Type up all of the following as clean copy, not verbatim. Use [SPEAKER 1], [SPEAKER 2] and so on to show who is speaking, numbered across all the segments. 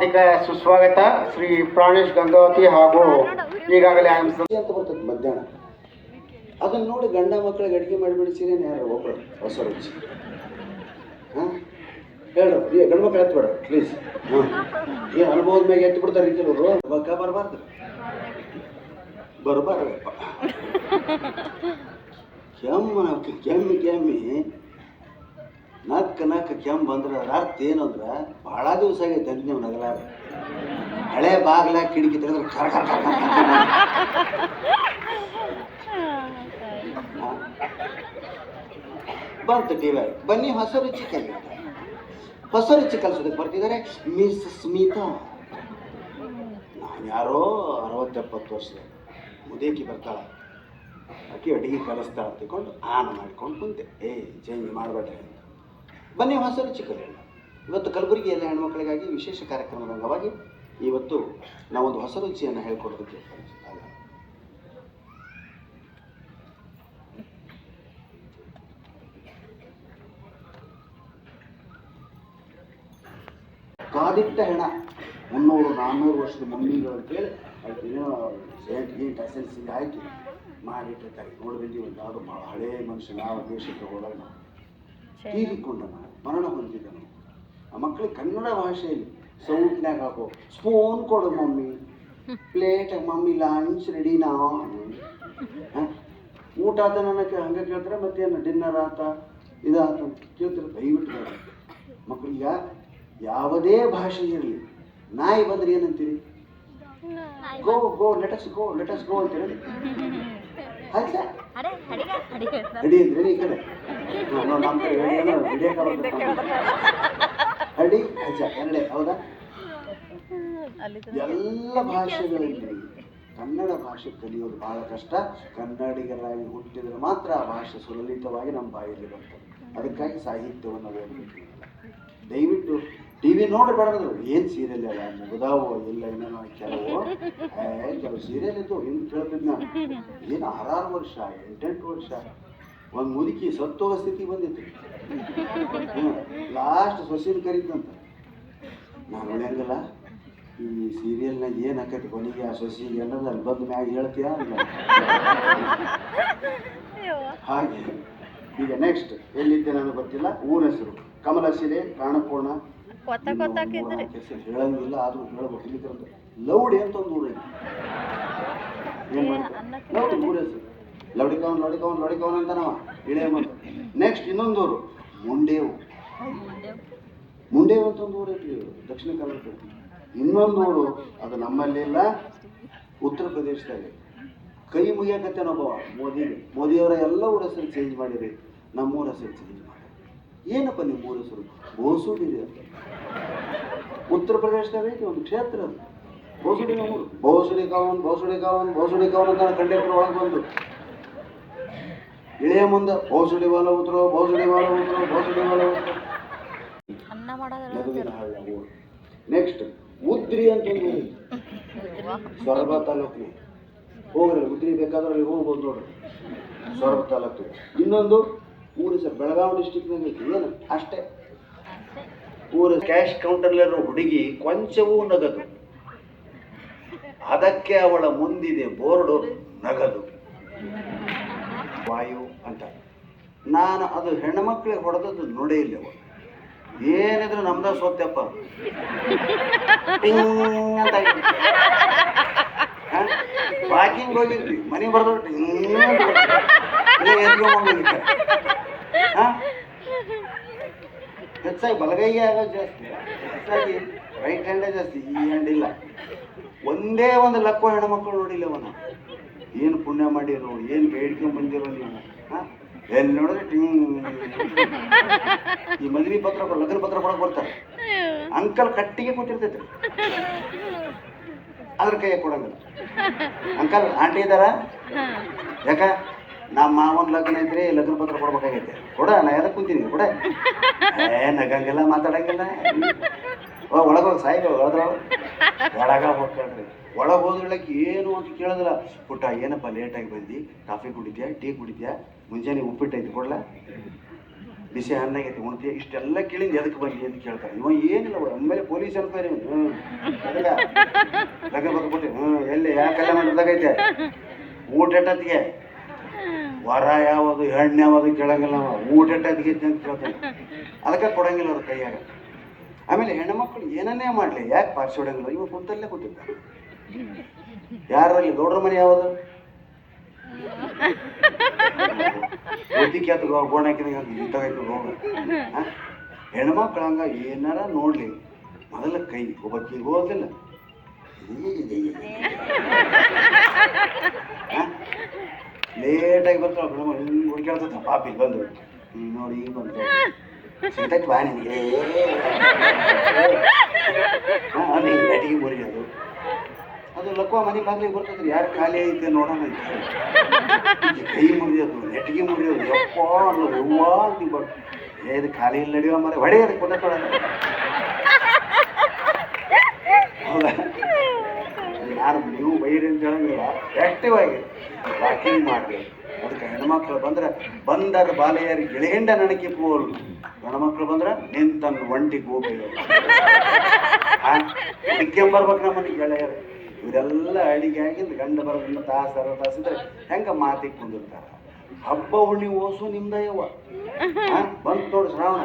[SPEAKER 1] ಹಾರ್ದಿಕ ಸುಸ್ವಾಗತ ಶ್ರೀ ಪ್ರಾಣೇಶ್ ಗಂಗಾವತಿ ಹಾಗೂ ಈಗಾಗಲೇ
[SPEAKER 2] ಅಂತ ಬರ್ತದೆ ಮಧ್ಯಾಹ್ನ. ಅದನ್ನು ನೋಡಿ ಗಂಡ ಮಕ್ಕಳಿಗೆ ಅಡುಗೆ ಮಾಡಿಬಿಡಿಸಿರೇನು ಯಾರು ಒಬ್ಬರು ಹೊಸ ರುಚಿ. ಹಾಂ ಹೇಳ್ರಿ ಗಂಡು ಮಕ್ಕಳು ಎತ್ತು ಬೇಡ ಪ್ಲೀಸ್. ಹಾಂ ಏನು ಅನುಭವದ ಮ್ಯಾಗೆ ಎತ್ತು ಬಿಡ್ತಾರೆ ಕೆಲವರು. ಬರಬಾರ್ದು ಬರಬಾರ್ದಪ್ಪ. ಕೆಮ್ಮಿ ನಕ್ಕ ಕೆಮ್ಮು ಬಂದ್ರೆ ಅದ್ರ ಅರ್ಥ ಏನು ಅಂದ್ರೆ ಭಾಳ ದಿವಸ ಆಗೈತೆ ಅಂತ ನೀವು ನಗಲಾರ. ಹಳೆ ಬಾಗ್ಲ ಕಿಟಕಿ ತೆಗೆದ್ರೆ ಕರ ಕರ ಕರ ಬಂತು ಟಿವಿ. ಬನ್ನಿ ಹೊಸ ರುಚಿ ಕಲಿಸೋದಕ್ಕೆ ಬರ್ತಿದ್ದಾರೆ ಮಿಸ್ ಸ್ಮಿತಾ. ನಾನು ಯಾರೋ 60-70 ವರ್ಷದ ಮುದೇಕಿ ಬರ್ತಾಳೆ, ಆಕೆ ಅಡುಗೆ ಕಲಿಸ್ತಾಳೆ ಅಂತಿಕೊಂಡು ಆನ್ ಮಾಡಿಕೊಂಡು ಕುಂತೆ. ಚೇಂಜ್ ಮಾಡಬೇಡ್ರಿ ಅಂತ. ಬನ್ನಿ ಹೊಸ ರುಚಿ ಕಲಿಯೋಣ. ಇವತ್ತು ಕಲಬುರಗಿಯಲ್ಲಿ ಹೆಣ್ಮಕ್ಳಿಗಾಗಿ ವಿಶೇಷ ಕಾರ್ಯಕ್ರಮದ ಅಂಗವಾಗಿ ಇವತ್ತು ನಾವೊಂದು ಹೊಸ ರುಚಿಯನ್ನು ಹೇಳ್ಕೊಡೋದಕ್ಕೆ ಕಾದಿಟ್ಟ ಹೆಣ 300-400 ವರ್ಷದ ಮಮ್ಮಿಗಳು ಅಂತೇಳಿ ಅದಕ್ಕೇನೋ ಗೀಟ್ ಎಸೆನ್ಸಿಂಗ್ ಹಾಕಿ ಮಾಡಿಟ್ಟಿರ್ತಾರೆ. ನೋಡಿದ್ವಿ ಒಂದು ಯಾವುದೋ ಭಾಳ ಹಳೇ ಮನುಷ್ಯ ನಾವು ದೇಶಕ್ಕೆ ಹೋದಾಗ ನಾವು ತೀರಿಕೊಂಡ ಮರಣ ಹೊಂದಿದ್ದನು. ಆ ಮಕ್ಕಳಿಗೆ ಕನ್ನಡ ಭಾಷೆಯಲ್ಲಿ ಸೌಟ್ನ್ಯಾಗ ಹಾಕೋ ಸ್ಪೂನ್ ಕೊಡು ಮಮ್ಮಿ, ಪ್ಲೇಟಾಗ ಮಮ್ಮಿ ಲಂಚ್ ರೆಡಿನಾ, ಊಟ ಆತ ನನಗೆ ಹಂಗೆ ಕೇಳ್ತಾರೆ. ಮತ್ತೇನು ಡಿನ್ನರ್ ಆತ ಇದಾತ ಅಂತ ಕೇಳ್ತಾರೆ. ದಯವಿಟ್ಟು ಮಕ್ಕಳಿಗೆ ಯಾವುದೇ ಭಾಷೆ ಇರಲಿ, ನಾಯಿ ಬಂದ್ರೆ ಏನಂತೀರಿ? ಗೋ ಲೆಟಸ್ ಗೋ ಅಂತೀರಿ. ಅಡಿ ಅಂದ್ರೆ ಈ ಕಡೆ ನಮ್ಮ ಕಡೆ ಅಡಿ ಅಜ್ಜ ಎರಡೇ ಹೌದಾ? ಎಲ್ಲ ಭಾಷೆಗಳಲ್ಲಿ ಕನ್ನಡ ಭಾಷೆ ಕಲಿಯೋದು ಬಹಳ ಕಷ್ಟ. ಕನ್ನಡಿಗರಾಗಿ ಹುಟ್ಟಿದ್ರೆ ಮಾತ್ರ ಆ ಭಾಷೆ ಸುಲಲಿತವಾಗಿ ನಮ್ಮ ಬಾಯಲ್ಲಿ ಬರ್ತದೆ. ಅದಕ್ಕಾಗಿ ಸಾಹಿತ್ಯವನ್ನು ಓದಬೇಕು. ದಯವಿಟ್ಟು ಟಿವಿ ನೋಡಬಾರ್ದು. ಏನು ಸೀರಿಯಲ್ ಅಲ್ಲ ಮುಗಿದಾವೋ ಇಲ್ಲ ಇನ್ನೇನೋ ಕೆಲವು ಸೀರಿಯಲ್ ಇದ್ದು ಹಿಂದೆ ಕೇಳ್ತಿದ್ ನಾನು. ಏನು 6 ವರ್ಷ 8 ವರ್ಷ ಒಂದು ಮುದುಕಿ ಸತ್ತೋಗೋ ಸ್ಥಿತಿ ಬಂದಿತ್ತು. ಲಾಸ್ಟ್ ಸೊಸೆನ ಕರೀತಂತ. ನಾನು ಒಳ್ಳೆಯಂಗಲ್ಲ ಈ ಸೀರಿಯಲ್ನಾಗ ಏನು ಹಾಕೈತಿ ಕೊನೆಗೆ ಆ ಸೊಸೆಗೆ ಅನ್ನೋದು ಅಲ್ಲಿ ಬಂದ ಮ್ಯಾಗ ಹೇಳ್ತೀಯ ಅಲ್ಲ. ಹಾಗೆ ಈಗ ನೆಕ್ಸ್ಟ್ ಎಲ್ಲಿದ್ದೆ ನನಗೆ ಗೊತ್ತಿಲ್ಲ. ಊರ ಹೆಸರು ಕಮಲಶಿಲೆ, ಕಾಣಪೂರ್ಣ ಹೆಸರು ಹೇಳಂಗಿಲ್ಲ, ಆದ್ರೂ ಹೇಳ್ಬೇಕು. ಇಲ್ಲಿ ಲೌಡಿ ಅಂತ ಒಂದು ಊರ ಐತಿ. ಏನ್ ಮಾಡ್ತಾರೆ ಲೌಡಿ ಊರ ಹೆಸರು ಲೌಡಿಕವನ್ ಅಂತ ನಾವ ಇಳೆ ಮಂತ. ನೆಕ್ಸ್ಟ್ ಇನ್ನೊಂದೂರು ಮುಂಡೇವು ಅಂತ ಒಂದು ಊರು ಐತಿ ದಕ್ಷಿಣ ಕನ್ನಡ. ಇನ್ನೊಂದೂರು ಅದು ನಮ್ಮಲ್ಲಿಲ್ಲ, ಉತ್ತರ ಪ್ರದೇಶದಾಗ. ಕೈ ಮುಗಿಯಕತ್ತೇನೊಬ್ಬ ಮೋದಿಯವರ ಎಲ್ಲ ಊರ ಹೆಸರು ಚೇಂಜ್ ಮಾಡಿರಿ, ನಮ್ಮೂರ ಹೆಸರು ಚೇಂಜ್ ಮಾಡಿ. ಏನಪ್ಪ ನಿಮ್ಮ ಊರ ಹೆಸರು? ಬೋಸುಡಿ ಅಂತ. ಉತ್ತರ ಪ್ರದೇಶದಾಗ ಐತಿ ಒಂದು ಕ್ಷೇತ್ರ ಅದು ಬೋಸುಡಿ. ನಮ್ಮೂರು ಬೋಸುಡಿ ಕಾವನ್ ಅಂತ ಕಂಡಕ್ಟರ್ ಒಳಗೆ ಬಂದು ಇಳೆಯ ಮುಂದೆ ಬೋಸುಡಿ ವಾಲ ಉತ್ರೋ. ನೆಕ್ಸ್ಟ್ ಉದ್ರಿ ಅಂತ ಒಂದು ಸೊರಬ ತಾಲೂಕು. ಹೋಗ್ರಿ ಉದ್ರಿ ಬೇಕಾದ್ರೆ ಅಲ್ಲಿ ಹೋಗ್ಬೋದು ನೋಡ್ರಿ, ಸೊರಬ ತಾಲೂಕು. ಇನ್ನೊಂದು ಊರು ಸರ್ ಬೆಳಗಾವಿ ಡಿಸ್ಟಿಕ್ನಾಗ ಐತಿ. ಏನು ಅಷ್ಟೇ ಊರು. ಕ್ಯಾಶ್ ಕೌಂಟರ್ಲಿರೋ ಹುಡುಗಿ ಕೊಂಚವೂ ನಗದು, ಅದಕ್ಕೆ ಅವಳ ಮುಂದಿದೆ ಬೋರ್ಡು ನಗದು. ವಾಯು ಅಂತ. ನಾನು ಅದು ಹೆಣ್ಮಕ್ಳಿಗೆ ಹೊಡೆದದ್ದು ನೋಡೇ ಇಲ್ಲ. ಅವ ಏನಿದ್ರು ನಮ್ದ ಸೋತ್ಯಪ್ಪ ಅಂತ. ವಾಕಿಂಗ್ ಹೋಗಿದ್ವಿ, ಮನೆಗೆ ಬರ್ದೊಟ್ಟು ಹೆಚ್ಚಾಗಿ ಬಲಗೈಗೆ ಆಗೋದು ಜಾಸ್ತಿ, ಹೆಚ್ಚಾಗಿ ರೈಟ್ ಹ್ಯಾಂಡೇ ಜಾಸ್ತಿ, ಈ ಹ್ಯಾಂಡ್ ಇಲ್ಲ. ಒಂದೇ ಒಂದು ಲಕ್ಕ ಹೆಣ್ಮಕ್ಳು ನೋಡಿಲ್ಲ ಅವನ. ಏನು ಪುಣ್ಯ ಮಾಡಿರೋ, ಏನು ಬೇಡ್ಕೊಂಡು ಬಂದಿರೋ ನೀವು. ಎಲ್ಲಿ ನೋಡಿದ್ರೆ ಈ ಮದುವೆ ಪತ್ರ ಲಗ್ನ ಪತ್ರ ಕೊಡಕ್ಕೆ ಬರ್ತಾರೆ. ಅಂಕಲ್ ಕಟ್ಟಿಗೆ ಕೊಟ್ಟಿರ್ತೈತೆ, ಅದ್ರ ಕೈಯಾಗ ಕೊಡಂಗಿಲ್ಲ. ಅಂಕಲ್ ಆಂಟಿ ಇದ್ದಾರ? ಯಾಕ ನಮ್ಮ ಮಾವನ ಲಗ್ನ ಐತ್ರಿ, ಲಗ್ನ ಪತ್ರ ಕೊಡ್ಬೇಕಾಗೈತೆ, ಕೊಡ ನಾ ಎದಕ್ಕೆ ಕುಂತೀನಿ ಕೊಡ. ನಗಂಗಿಲ್ಲ, ಮಾತಾಡಂಗಿಲ್ಲ. ಒಳಗೋಗಿ ಸಾಯಿಬ ಹೋದ್ರ ಒಳಗ ಹೋಗ್ಕಳ್ರಿ. ಒಳಗೆ ಹೋದ್ರಳಕ್ಕೆ ಏನು ಅಂತ ಕೇಳಿದ್ರ, ಪುಟ್ಟ ಏನಪ್ಪ ಲೇಟಾಗಿ ಬಂದು ಕಾಫಿ ಕುಡಿದ್ಯಾ, ಟೀ ಕುಡಿದ್ಯಾ, ಮುಂಜಾನೆ ಉಪ್ಪಿಟ್ಟು ಐತಿ ಕೊಡ್ಲ? ಬಿಸಿ ಅನ್ನಾಗೈತಿ ಉಣ್ತೀಯ ಇಷ್ಟೆಲ್ಲ ಕೇಳಿಂದ ಎದಕ್ಕೆ ಬಂದಿ ಅಂತ ಕೇಳ್ತಾರೆ. ಇವ ಏನಿಲ್ಲ ಆಮೇಲೆ ಪೊಲೀಸ್ ಅನ್ಕೋರಿ ಲಗ ಬರ್ಬಿಟ್ಟು ಎಲ್ಲಿ ಯಾಕೆಲ್ಲ ಮಾಡಿದಾಗೈತೆ ಊಟ ಎಟ್ಟತ್ತಿಗೆ ವರ ಯಾವುದು ಹೆಣ್ಣು ಯಾವುದು ಕೇಳಂಗಿಲ್ಲ ನಾವು ಊಟ ಎಟ್ಟತ್ತಿಗೆ ಅಂತ ಕೇಳ್ತಾನೆ. ಅದಕ್ಕೆ ಕೊಡಂಗಿಲ್ಲ ಅವ್ರ ಕೈಯಾಗ. ಆಮೇಲೆ ಹೆಣ್ಮಕ್ಳು ಏನನ್ನೇ ಮಾಡಲಿ ಯಾಕೆ ಪಾರ್ಸಿ ಹೊಡಂಗಿಲ್ಲ, ಇವ ಕುಂತಲ್ಲೇ ಕೂತಿದ್ದ. ಯಾರಲ್ಲಿ ಗೌಡ್ರ ಮನೆ ಯಾವುದು ಒದ್ದಿಕ್ಕೆ ಅಥವಾ ಗೋಣ ಹಾಕಿದಾಗ ಗೌಡ. ಹೆಣ್ಮಕ್ಳು ಹಂಗ ಏನಾರ ನೋಡ್ಲಿ ಮೊದಲ ಕೈ ಒಬ್ಬಕ್ಕಿಗೆ ಹೋದಿಲ್ಲ ಲೇಟಾಗಿ ಬರ್ತಾವ ಹಿಂಗೆ ಹುಡುಕ್ಯಾಡ್ತ ಪಾಪಿ ಬಂದು ನೋಡಿ ಈಗ ಬಂದು ಸಿಗ್ತೈತಿ ಬಾ ನಿನಗೆ ಅಡಿಗೆ ಮುರಿಯೋದು ಅದು ಲಕ್ವ ಮನೆ ಬಾಗಿಲಿಗೆ ಬರ್ತದ್ರಿ ಯಾರು ಖಾಲಿ ಐತೆ ನೋಡೋಣ ಕೈ ಮುರಿಯೋದು ನೆಟ್ಟಿಗೆ ಮುರಿಯೋದು ಯಪ್ಪ ಅನ್ನೋದು ಹೂವ ಅಂತ ಇದು ಖಾಲಿ ಇಲ್ಲಿ ನಡೆಯುವ ಮರ ಹೊಡೆಯೋದು ಕೊಡ ಹೌದಾ. ಯಾರು ನೀವು ಬೈರಿ ಅಂತ ಹೇಳಂಗಿಲ್ಲ, ಆಕ್ಟಿವ್ ಆಗಿ ವಾಕಿಂಗ್ ಮಾಡಿ. ಅದಕ್ಕೆ ಹೆಣ್ಮಕ್ಳು ಬಂದ್ರೆ ಬಂದರ ಬಾಲೆಯರಿ ಗೆಳೆಯಂಡ ನನಗೆ ಪೋಲ್, ಗಂಡ್ಮಕ್ಳು ಬಂದ್ರೆ ನಿಂತನ್ನು ಒಂಟಿಗೆ ಹೋಗ್ಬೇಕು ಬರ್ಬೇಕು ನಮ್ಮನೆ ಗೆಳೆಯರು. ಇವರೆಲ್ಲ ಅಡಿಗೆ ಆಗಿಂದ ಗಂಡ ಬರೋದ್ರಿಂದ ತಾಸಿದ್ರೆ ಹೆಂಗ ಮಾತಿಗೆ ಕುಂದಿರ್ತಾರ. ಹಬ್ಬ ಹುಣ್ಣಿ ಓಸು ನಿಮ್ದಯ್ಯವ್ವ ಬಂತು ನೋಡಿ ಶ್ರಾವಣ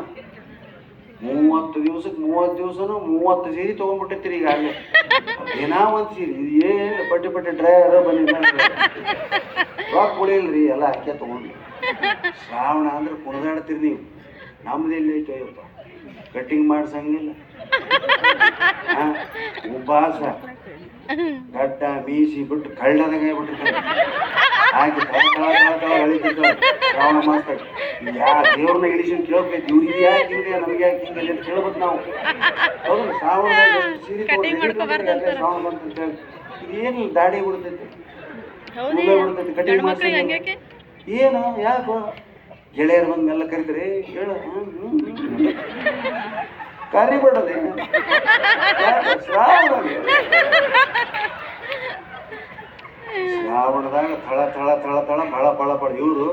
[SPEAKER 2] 30 ದಿವಸಕ್ಕೆ 30 ದಿವಸನೂ 30 ಸೀರೆ ತೊಗೊಂಡ್ಬಿಟ್ಟಿರ್ತೀರಿ. ಈಗ ಆಗಲೇ ದಿನ ಒಂದು ಸೀರೆ ಇದು ಏನು ಬಟ್ಟೆ ಡ್ರೈಯರ್ ಬಂದಿದ್ದ ರೊಕ್ಕ ಕುಡಿಯಲ್ರಿ ಎಲ್ಲ ಹಾಕಿ ತೊಗೊಂಡು. ಶ್ರಾವಣ ಅಂದ್ರೆ ಕುಣಿದಾಡ್ತೀರಿ ನೀವು. ನಮ್ದೆಲ್ಲಿ ಐತೆ ಅಯ್ಯಪ್ಪ ಕಟ್ಟಿಂಗ್ ಮಾಡ್ಸಂಗಿಲ್ಲ, ಉಪವಾಸ ಗಡ್ಡ ಮೀಸಿ ಬಿಟ್ಟು ಕಳ್ಳದಂಗ ಬಿಟ್ಟಿರ್ತಾರೆ ಹಾಕಿ ತಳ ಎಳಿತಿರ್ತಾರೆ ಶ್ರಾವಣ ಮಾಸದಾಗ. ಯಾ ದೇವ್ರನ್ನ ಇಳಿಸಿ ಕೇಳ್ಬೇಕು ಇವ್ರಿಗೆ ಯಾಕೆ ಇವ್ರಿಗೆ ನಮ್ಗೆ ಯಾಕೆ ಹಿಂಗೆ ಅಂತ ಕೇಳ್ಬೇಕು ನಾವು. ಹೌದು ಶ್ರಾವಣ ಸೀರೆ ಶ್ರಾವಣ ಬಂತ ಇದೇನಿಲ್ಲ ದಾಡಿ ಬಿಡ್ತೈತಿ ಬಿಡ್ತೈತಿ ಕಟಿಂಗ್ ಮಾಡ್ಸಂಗಿಲ್ಲ. ಏನು ಯಾಕೋ ಗೆಳೆಯರು ಬಂದು ಮೆಲ್ಲ ಕರಿತಾರೆ ಹೇಳ ಕರಿಬಿಡದೆ ಶ್ರಾವಣದಾಗ ಥಳ ಥಳ ಥಳ ಥಳ ಬಳ ಬಳ ಬಳ ಇವರು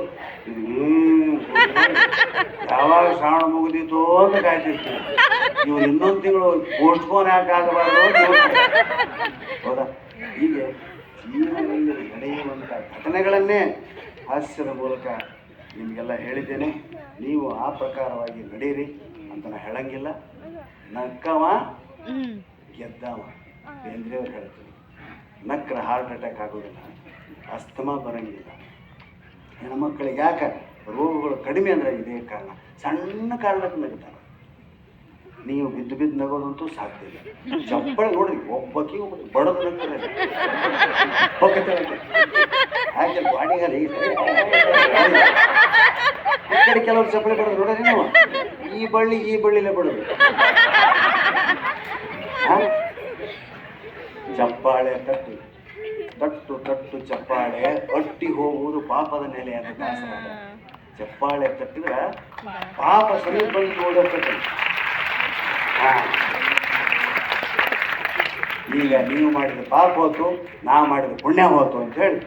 [SPEAKER 2] ಯಾವಾಗ ಶ್ರಾವಣ ಮುಗಿದಿತ್ತು ಅಂತ ಕಾಯ್ತಿರ್ತೀವಿ. ಇವ್ರು ಇನ್ನೊಂದು ತಿಂಗಳು ಪೋಸ್ಟ್ ಫೋನ್ ಯಾಕೆ ಆಗಬಾರ್ದು. ಹೌದಾ. ಹೀಗೆ ಜೀವನದಲ್ಲಿ ನಡೆಯುವಂಥ ಘಟನೆಗಳನ್ನೇ ಹಾಸ್ಯದ ಮೂಲಕ ನಿಮಗೆಲ್ಲ ಹೇಳಿದ್ದೇನೆ. ನೀವು ಆ ಪ್ರಕಾರವಾಗಿ ನಡೀರಿ ಅಂತ ನಾನು ಹೇಳಂಗಿಲ್ಲ. ನಕ್ಕವ ಗೆದ್ದವ ಬೇಂದ್ರೆಯವ್ರು ಹೇಳ್ತೀನಿ. ನಕ್ಕರ ಹಾರ್ಟ್ ಅಟ್ಯಾಕ್ ಆಗೋದಿಲ್ಲ, ಅಸ್ತಮಾ ಬರಂಗಿಲ್ಲ. ಹೆಣ್ಮಕ್ಳಿಗೆ ಯಾಕೆ ರೋಗಗಳು ಕಡಿಮೆ ಅಂದರೆ ಇದೇ ಕಾರಣ. ಸಣ್ಣ ಕಾರಣಕ್ಕೆ ನಗ್ತಾರೆ. ನೀವು ಬಿದ್ದು ಬಿದ್ದು ನಗೋದಂತೂ ಸಾಧ್ಯ ಇಲ್ಲ. ಚಪ್ಪಳೆ ನೋಡ್ರಿ ಒಬ್ಬಕ್ಕೆ ಬಡದು ನಗ್ತಾರೆ ಹಾಗೆ ಬಾಡಿಗಾರಿ ಈ ಕಡೆ ಕೆಲವರು ಚಪ್ಪಳೆ ಬಡೋದು ನೋಡ್ರಿ ನೀವು. ಈ ಬಳ್ಳಿಲೇ ಬಡೋದು. ಚಪ್ಪಾಳೆ ತಟ್ಟು ತಟ್ಟು ತಟ್ಟು ಚಪ್ಪಾಳೆ ಅಟ್ಟಿ ಹೋಗುವುದು ಪಾಪದ ನೆಲೆ ಅಂತ ದಾಸರಾದ. ಚಪ್ಪಾಳೆ ತಟ್ಟಿದ್ರೆ ಪಾಪ ಸಮೀಪ ಬಂದು ನೋಡೋಕೆ. ಈಗ ನೀವು ಮಾಡಿದ ಪಾಪ ಹೋತು, ನಾ ಮಾಡಿದ ಪುಣ್ಯ ಹೋತು ಅಂತ ಹೇಳಿ